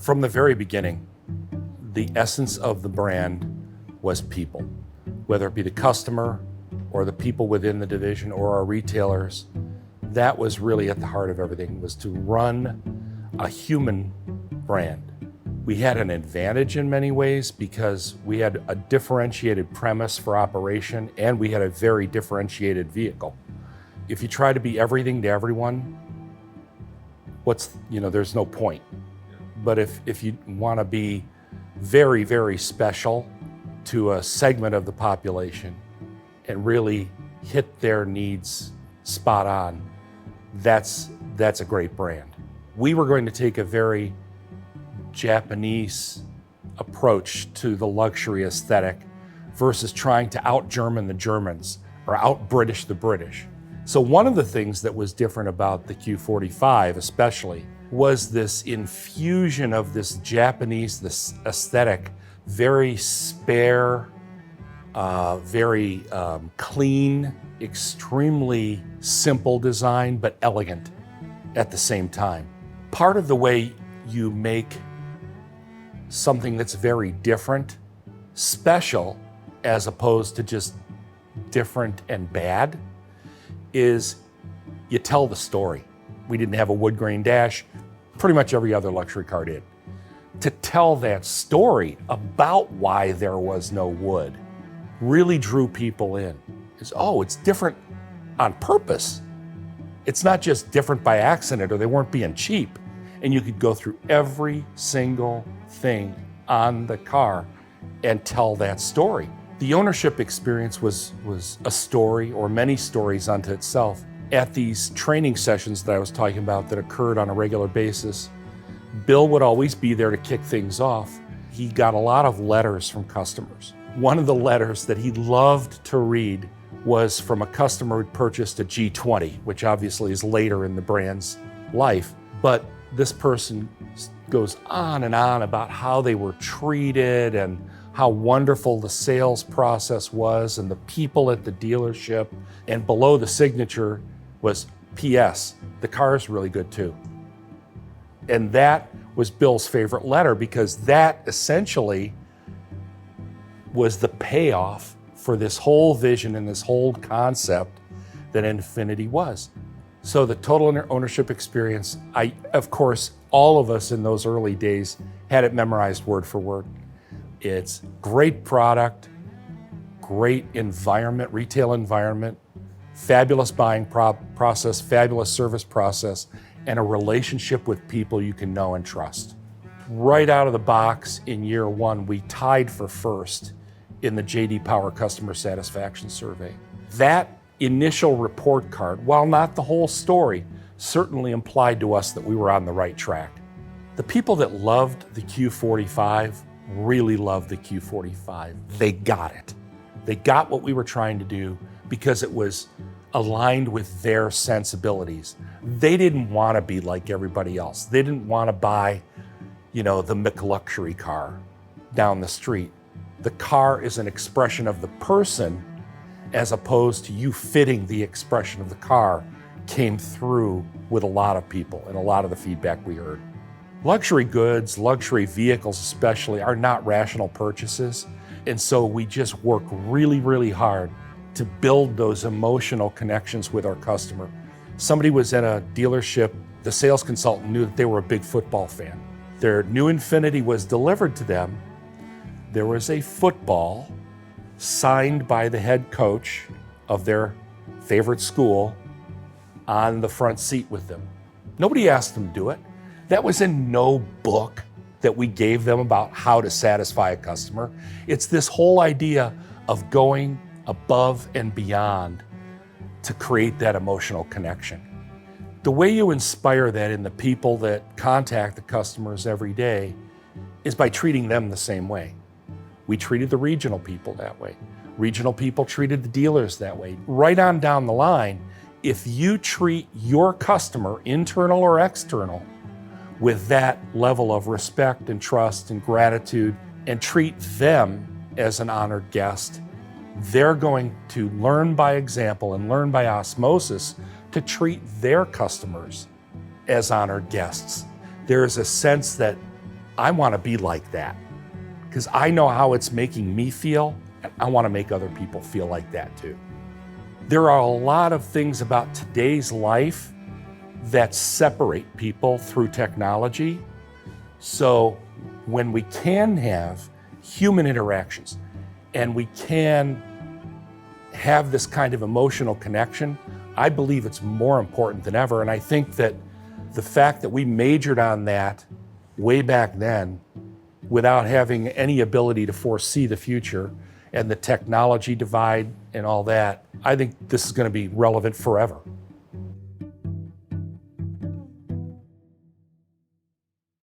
From the very beginning, the essence of the brand was people, whether it be the customer or the people within the division or our retailers. That was really at the heart of everything, was to run a human brand. We had an advantage in many ways because we had a differentiated premise for operation and we had a very differentiated vehicle. If you try to be everything to everyone, there's no point. But if you want to be very, very special to a segment of the population and really hit their needs spot on, that's a great brand. We were going to take a very Japanese approach to the luxury aesthetic versus trying to out-German the Germans or out-British the British. So one of the things that was different about the Q45 especially was this infusion of this Japanese, this aesthetic, very spare, very clean, extremely simple design, but elegant at the same time. Part of the way you make something that's very different, special, as opposed to just different and bad, is you tell the story. We didn't have a wood grain dash. Pretty much every other luxury car did. To tell that story about why there was no wood really drew people in. It's different on purpose. It's not just different by accident or they weren't being cheap. And you could go through every single thing on the car and tell that story. The ownership experience was a story or many stories unto itself. At these training sessions that I was talking about that occurred on a regular basis, Bill would always be there to kick things off. He got a lot of letters from customers. One of the letters that he loved to read was from a customer who purchased a G20, which obviously is later in the brand's life. But this person goes on and on about how they were treated and how wonderful the sales process was and the people at the dealership. And below the signature was P.S. The car is really good too. And that was Bill's favorite letter because that essentially was the payoff for this whole vision and this whole concept that Infiniti was. So the total ownership experience, of course, all of us in those early days had it memorized word for word. It's great product, great environment, retail environment, fabulous buying process, fabulous service process, and a relationship with people you can know and trust. Right out of the box in year one, we tied for first in the J.D. Power Customer Satisfaction Survey. That initial report card, while not the whole story, certainly implied to us that we were on the right track. The people that loved the Q45 really loved the Q45. They got it. They got what we were trying to do because it was aligned with their sensibilities. They didn't want to be like everybody else. They didn't want to buy, the McLuxury car down the street. The car is an expression of the person as opposed to you fitting the expression of the car came through with a lot of people and a lot of the feedback we heard. Luxury goods, luxury vehicles especially, are not rational purchases. And so we just work really, really hard to build those emotional connections with our customer. Somebody was in a dealership, the sales consultant knew that they were a big football fan. Their new Infiniti was delivered to them. There was a football signed by the head coach of their favorite school on the front seat with them. Nobody asked them to do it. That was in no book that we gave them about how to satisfy a customer. It's this whole idea of going above and beyond to create that emotional connection. The way you inspire that in the people that contact the customers every day is by treating them the same way. We treated the regional people that way. Regional people treated the dealers that way. Right on down the line, if you treat your customer, internal or external, with that level of respect and trust and gratitude and treat them as an honored guest, they're going to learn by example and learn by osmosis to treat their customers as honored guests. There is a sense that I want to be like that because I know how it's making me feel, and I want to make other people feel like that too. There are a lot of things about today's life that separate people through technology. So when we can have human interactions and we can have this kind of emotional connection, I believe it's more important than ever. And I think that the fact that we majored on that way back then without having any ability to foresee the future and the technology divide and all that, I think this is going to be relevant forever.